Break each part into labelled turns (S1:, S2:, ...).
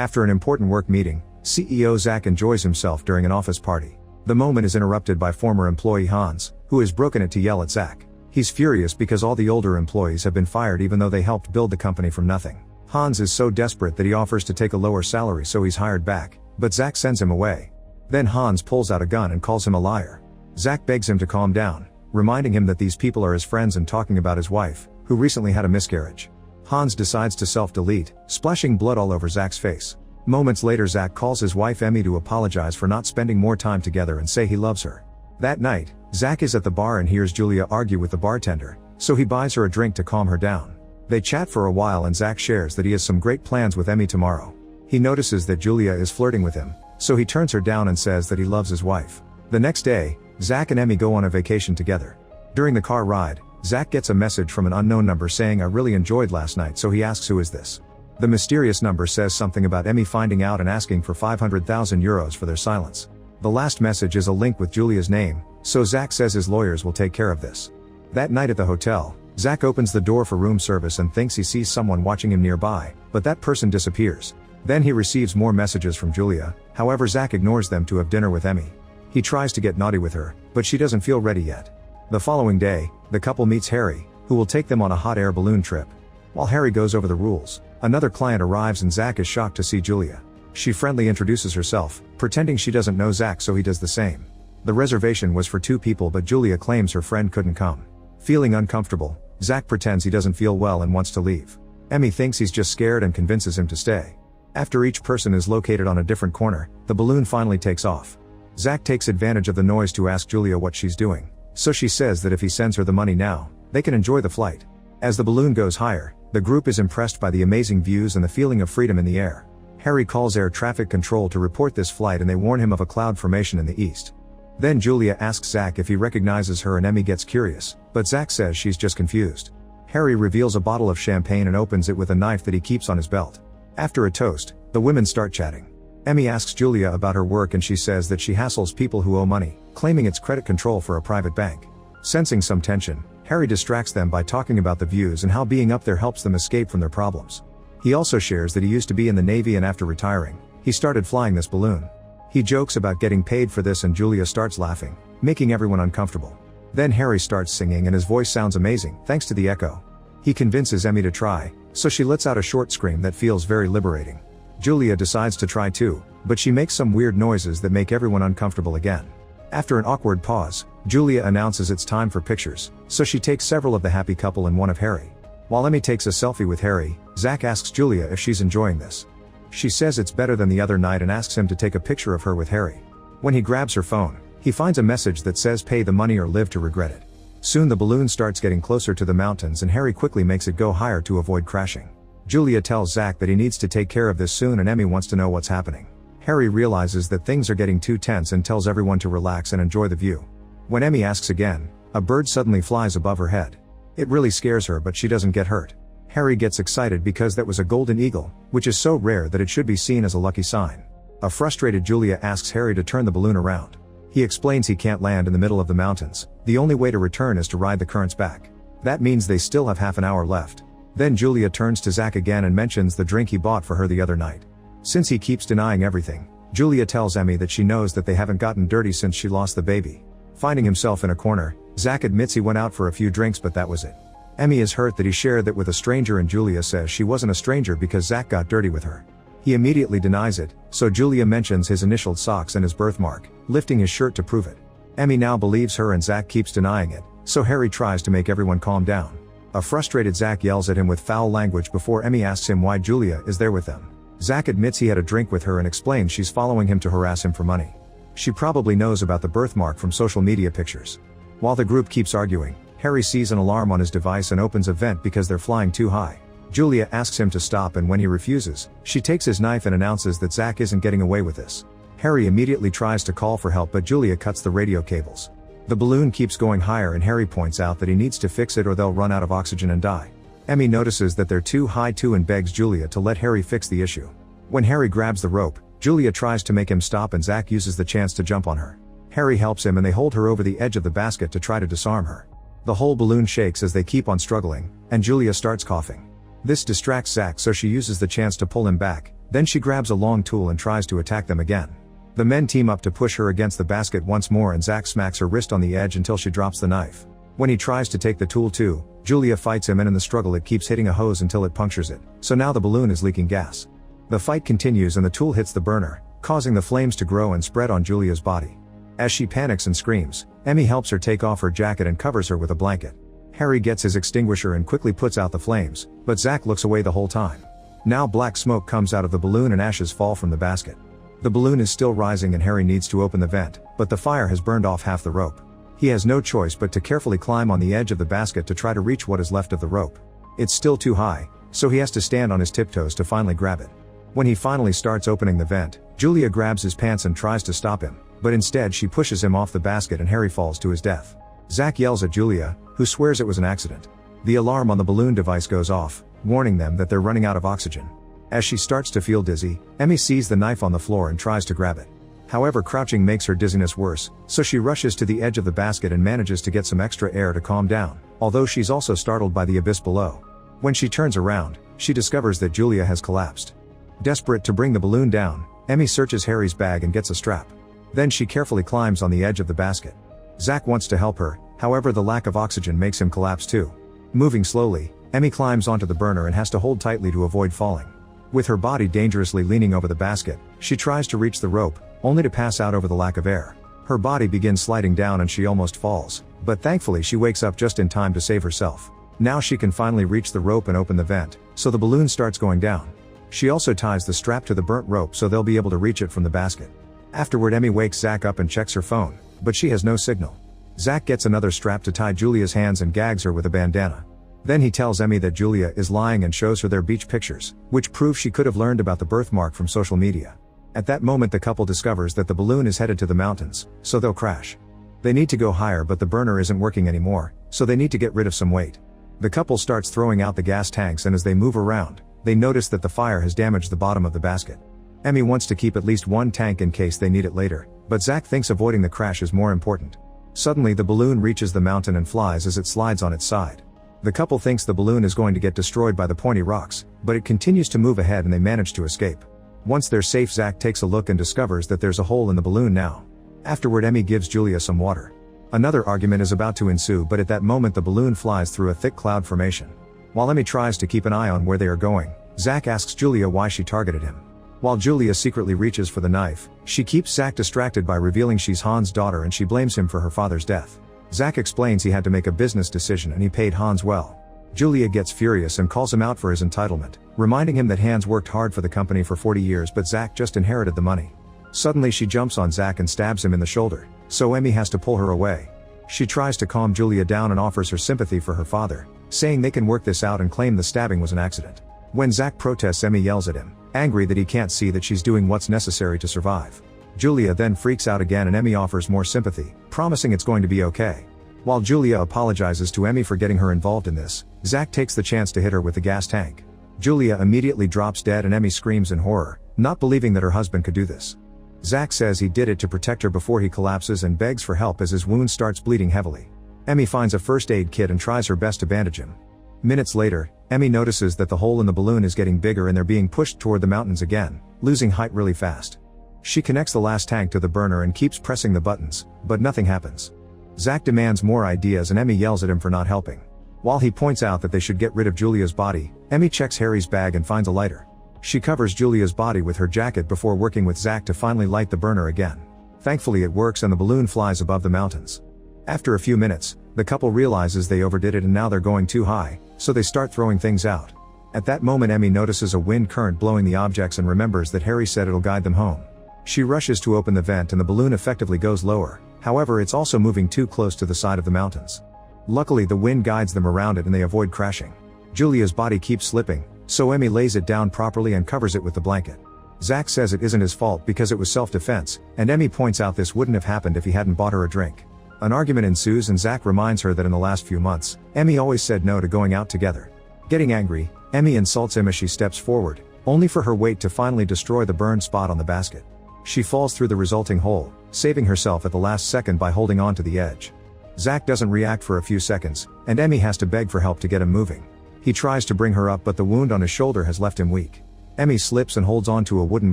S1: After an important work meeting, CEO Zach enjoys himself during an office party. The moment is interrupted by former employee Hans, who has broken it to yell at Zach. He's furious because all the older employees have been fired even though they helped build the company from nothing. Hans is so desperate that he offers to take a lower salary so he's hired back, but Zach sends him away. Then Hans pulls out a gun and calls him a liar. Zach begs him to calm down, reminding him that these people are his friends and talking about his wife, who recently had a miscarriage. Hans decides to self-delete, splashing blood all over Zach's face. Moments later, Zach calls his wife Emmy to apologize for not spending more time together and say he loves her. That night, Zach is at the bar and hears Julia argue with the bartender, so he buys her a drink to calm her down. They chat for a while and Zach shares that he has some great plans with Emmy tomorrow. He notices that Julia is flirting with him, so he turns her down and says that he loves his wife. The next day, Zach and Emmy go on a vacation together. During the car ride, Zach gets a message from an unknown number saying, "I really enjoyed last night," so he asks, "Who is this?" The mysterious number says something about Emmy finding out and asking for 500,000 euros for their silence. The last message is a link with Julia's name, so Zach says his lawyers will take care of this. That night at the hotel, Zach opens the door for room service and thinks he sees someone watching him nearby, but that person disappears. Then he receives more messages from Julia, however Zach ignores them to have dinner with Emmy. He tries to get naughty with her, but she doesn't feel ready yet. The following day, the couple meets Harry, who will take them on a hot air balloon trip. While Harry goes over the rules, another client arrives and Zach is shocked to see Julia. She friendly introduces herself, pretending she doesn't know Zach, so he does the same. The reservation was for 2 people, but Julia claims her friend couldn't come. Feeling uncomfortable, Zach pretends he doesn't feel well and wants to leave. Emmy thinks he's just scared and convinces him to stay. After each person is located on a different corner, the balloon finally takes off. Zach takes advantage of the noise to ask Julia what she's doing, so she says that if he sends her the money now, they can enjoy the flight. As the balloon goes higher, the group is impressed by the amazing views and the feeling of freedom in the air. Harry calls air traffic control to report this flight and they warn him of a cloud formation in the east. Then Julia asks Zach if he recognizes her and Emmy gets curious, but Zach says she's just confused. Harry reveals a bottle of champagne and opens it with a knife that he keeps on his belt. After a toast, the women start chatting. Emmy asks Julia about her work and she says that she hassles people who owe money, claiming it's credit control for a private bank. Sensing some tension, Harry distracts them by talking about the views and how being up there helps them escape from their problems. He also shares that he used to be in the Navy and after retiring, he started flying this balloon. He jokes about getting paid for this and Julia starts laughing, making everyone uncomfortable. Then Harry starts singing and his voice sounds amazing, thanks to the echo. He convinces Emmy to try, so she lets out a short scream that feels very liberating. Julia decides to try too, but she makes some weird noises that make everyone uncomfortable again. After an awkward pause, Julia announces it's time for pictures, so she takes several of the happy couple and one of Harry. While Emmy takes a selfie with Harry, Zach asks Julia if she's enjoying this. She says it's better than the other night and asks him to take a picture of her with Harry. When he grabs her phone, he finds a message that says pay the money or live to regret it. Soon the balloon starts getting closer to the mountains and Harry quickly makes it go higher to avoid crashing. Julia tells Zach that he needs to take care of this soon and Emmy wants to know what's happening. Harry realizes that things are getting too tense and tells everyone to relax and enjoy the view. When Emmy asks again, a bird suddenly flies above her head. It really scares her, but she doesn't get hurt. Harry gets excited because that was a golden eagle, which is so rare that it should be seen as a lucky sign. A frustrated Julia asks Harry to turn the balloon around. He explains he can't land in the middle of the mountains, the only way to return is to ride the currents back. That means they still have half an hour left. Then Julia turns to Zach again and mentions the drink he bought for her the other night. Since he keeps denying everything, Julia tells Emmy that she knows that they haven't gotten dirty since she lost the baby. Finding himself in a corner, Zach admits he went out for a few drinks but that was it. Emmy is hurt that he shared that with a stranger and Julia says she wasn't a stranger because Zach got dirty with her. He immediately denies it, so Julia mentions his initialed socks and his birthmark, lifting his shirt to prove it. Emmy now believes her and Zach keeps denying it, so Harry tries to make everyone calm down. A frustrated Zach yells at him with foul language before Emmy asks him why Julia is there with them. Zach admits he had a drink with her and explains she's following him to harass him for money. She probably knows about the birthmark from social media pictures. While the group keeps arguing, Harry sees an alarm on his device and opens a vent because they're flying too high. Julia asks him to stop and when he refuses, she takes his knife and announces that Zach isn't getting away with this. Harry immediately tries to call for help but Julia cuts the radio cables. The balloon keeps going higher and Harry points out that he needs to fix it or they'll run out of oxygen and die. Emmy notices that they're too high too and begs Julia to let Harry fix the issue. When Harry grabs the rope, Julia tries to make him stop and Zach uses the chance to jump on her. Harry helps him and they hold her over the edge of the basket to try to disarm her. The whole balloon shakes as they keep on struggling, and Julia starts coughing. This distracts Zach so she uses the chance to pull him back, Then she grabs a long tool and tries to attack them again. The men team up to push her against the basket once more and Zach smacks her wrist on the edge until she drops the knife. When he tries to take the tool too, Julia fights him and in the struggle it keeps hitting a hose until it punctures it, so now the balloon is leaking gas. The fight continues and the tool hits the burner, causing the flames to grow and spread on Julia's body. As she panics and screams, Emmy helps her take off her jacket and covers her with a blanket. Harry gets his extinguisher and quickly puts out the flames, but Zach looks away the whole time. Now black smoke comes out of the balloon and ashes fall from the basket. The balloon is still rising and Harry needs to open the vent, but the fire has burned off half the rope. He has no choice but to carefully climb on the edge of the basket to try to reach what is left of the rope. It's still too high, so he has to stand on his tiptoes to finally grab it. When he finally starts opening the vent, Julia grabs his pants and tries to stop him, but instead she pushes him off the basket and Harry falls to his death. Zach yells at Julia, who swears it was an accident. The alarm on the balloon device goes off, warning them that they're running out of oxygen. As she starts to feel dizzy, Emmy sees the knife on the floor and tries to grab it. However, crouching makes her dizziness worse, so she rushes to the edge of the basket and manages to get some extra air to calm down, although she's also startled by the abyss below. When she turns around, she discovers that Julia has collapsed. Desperate to bring the balloon down, Emmy searches Harry's bag and gets a strap. Then she carefully climbs on the edge of the basket. Zach wants to help her, however the lack of oxygen makes him collapse too. Moving slowly, Emmy climbs onto the burner and has to hold tightly to avoid falling. With her body dangerously leaning over the basket, she tries to reach the rope, only to pass out over the lack of air. Her body begins sliding down and she almost falls, but thankfully she wakes up just in time to save herself. Now she can finally reach the rope and open the vent, so the balloon starts going down. She also ties the strap to the burnt rope so they'll be able to reach it from the basket. Afterward, Emmy wakes Zach up and checks her phone, but she has no signal. Zach gets another strap to tie Julia's hands and gags her with a bandana. Then he tells Emmy that Julia is lying and shows her their beach pictures, which prove she could have learned about the birthmark from social media. At that moment the couple discovers that the balloon is headed to the mountains, so they'll crash. They need to go higher but the burner isn't working anymore, so they need to get rid of some weight. The couple starts throwing out the gas tanks and as they move around, they notice that the fire has damaged the bottom of the basket. Emmy wants to keep at least one tank in case they need it later, but Zach thinks avoiding the crash is more important. Suddenly the balloon reaches the mountain and flies as it slides on its side. The couple thinks the balloon is going to get destroyed by the pointy rocks, but it continues to move ahead and they manage to escape. Once they're safe, Zach takes a look and discovers that there's a hole in the balloon now. Afterward, Emmy gives Julia some water. Another argument is about to ensue, but at that moment the balloon flies through a thick cloud formation. While Emmy tries to keep an eye on where they are going, Zach asks Julia why she targeted him. While Julia secretly reaches for the knife, she keeps Zach distracted by revealing she's Hans' daughter and she blames him for her father's death. Zach explains he had to make a business decision and he paid Hans well. Julia gets furious and calls him out for his entitlement, reminding him that Hans worked hard for the company for 40 years but Zach just inherited the money. Suddenly she jumps on Zach and stabs him in the shoulder, so Emmy has to pull her away. She tries to calm Julia down and offers her sympathy for her father, saying they can work this out and claim the stabbing was an accident. When Zach protests, Emmy yells at him, angry that he can't see that she's doing what's necessary to survive. Julia then freaks out again and Emmy offers more sympathy, promising it's going to be okay. While Julia apologizes to Emmy for getting her involved in this, Zach takes the chance to hit her with the gas tank. Julia immediately drops dead and Emmy screams in horror, not believing that her husband could do this. Zach says he did it to protect her before he collapses and begs for help as his wound starts bleeding heavily. Emmy finds a first aid kit and tries her best to bandage him. Minutes later, Emmy notices that the hole in the balloon is getting bigger and they're being pushed toward the mountains again, losing height really fast. She connects the last tank to the burner and keeps pressing the buttons, but nothing happens. Zach demands more ideas and Emmy yells at him for not helping. While he points out that they should get rid of Julia's body, Emmy checks Harry's bag and finds a lighter. She covers Julia's body with her jacket before working with Zach to finally light the burner again. Thankfully it works and the balloon flies above the mountains. After a few minutes, the couple realizes they overdid it and now they're going too high, so they start throwing things out. At that moment Emmy notices a wind current blowing the objects and remembers that Harry said it'll guide them home. She rushes to open the vent and the balloon effectively goes lower, however it's also moving too close to the side of the mountains. Luckily the wind guides them around it and they avoid crashing. Julia's body keeps slipping, so Emmy lays it down properly and covers it with the blanket. Zach says it isn't his fault because it was self-defense, and Emmy points out this wouldn't have happened if he hadn't bought her a drink. An argument ensues and Zach reminds her that in the last few months, Emmy always said no to going out together. Getting angry, Emmy insults him as she steps forward, only for her weight to finally destroy the burned spot on the basket. She falls through the resulting hole, saving herself at the last second by holding on to the edge. Zach doesn't react for a few seconds, and Emmy has to beg for help to get him moving. He tries to bring her up but the wound on his shoulder has left him weak. Emmy slips and holds onto a wooden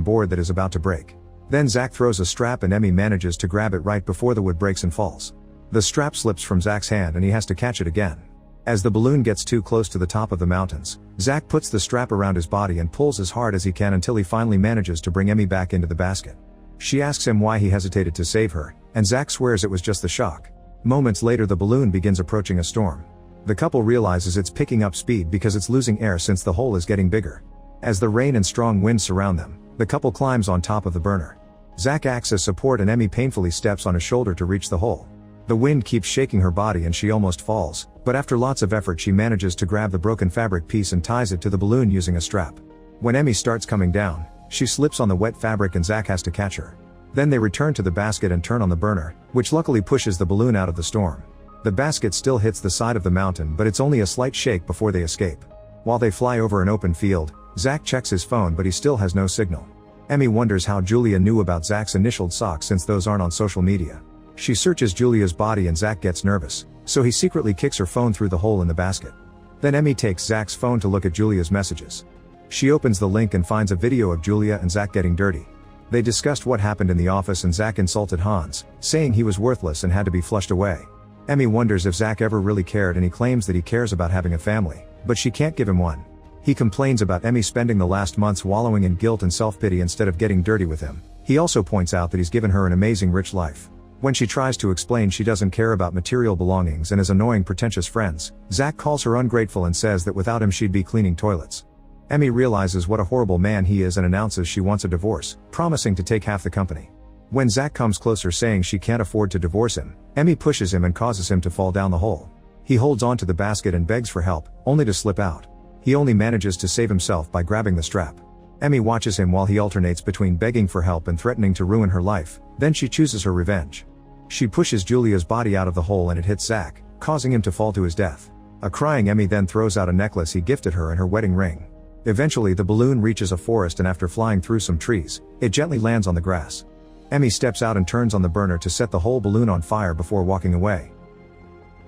S1: board that is about to break. Then Zach throws a strap and Emmy manages to grab it right before the wood breaks and falls. The strap slips from Zach's hand and he has to catch it again. As the balloon gets too close to the top of the mountains, Zach puts the strap around his body and pulls as hard as he can until he finally manages to bring Emmy back into the basket. She asks him why he hesitated to save her, and Zach swears it was just the shock. Moments later the balloon begins approaching a storm. The couple realizes it's picking up speed because it's losing air since the hole is getting bigger. As the rain and strong winds surround them, the couple climbs on top of the burner. Zach acts as support and Emmy painfully steps on his shoulder to reach the hole. The wind keeps shaking her body and she almost falls, but after lots of effort she manages to grab the broken fabric piece and ties it to the balloon using a strap. When Emmy starts coming down, she slips on the wet fabric and Zach has to catch her. Then they return to the basket and turn on the burner, which luckily pushes the balloon out of the storm. The basket still hits the side of the mountain but it's only a slight shake before they escape. While they fly over an open field, Zach checks his phone but he still has no signal. Emmy wonders how Julia knew about Zach's initialed socks since those aren't on social media. She searches Julia's body and Zach gets nervous, so he secretly kicks her phone through the hole in the basket. Then Emmy takes Zach's phone to look at Julia's messages. She opens the link and finds a video of Julia and Zach getting dirty. They discussed what happened in the office and Zach insulted Hans, saying he was worthless and had to be flushed away. Emmy wonders if Zach ever really cared and he claims that he cares about having a family, but she can't give him one. He complains about Emmy spending the last months wallowing in guilt and self-pity instead of getting dirty with him. He also points out that he's given her an amazing rich life. When she tries to explain she doesn't care about material belongings and has annoying pretentious friends, Zach calls her ungrateful and says that without him she'd be cleaning toilets. Emmy realizes what a horrible man he is and announces she wants a divorce, promising to take half the company. When Zach comes closer saying she can't afford to divorce him, Emmy pushes him and causes him to fall down the hole. He holds onto the basket and begs for help, only to slip out. He only manages to save himself by grabbing the strap. Emmy watches him while he alternates between begging for help and threatening to ruin her life, then she chooses her revenge. She pushes Julia's body out of the hole and it hits Zach, causing him to fall to his death. A crying Emmy then throws out a necklace he gifted her and her wedding ring. Eventually the balloon reaches a forest and after flying through some trees, it gently lands on the grass. Emmy steps out and turns on the burner to set the whole balloon on fire before walking away.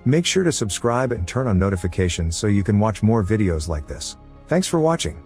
S1: Make sure to subscribe and turn on notifications so you can watch more videos like this. Thanks for watching.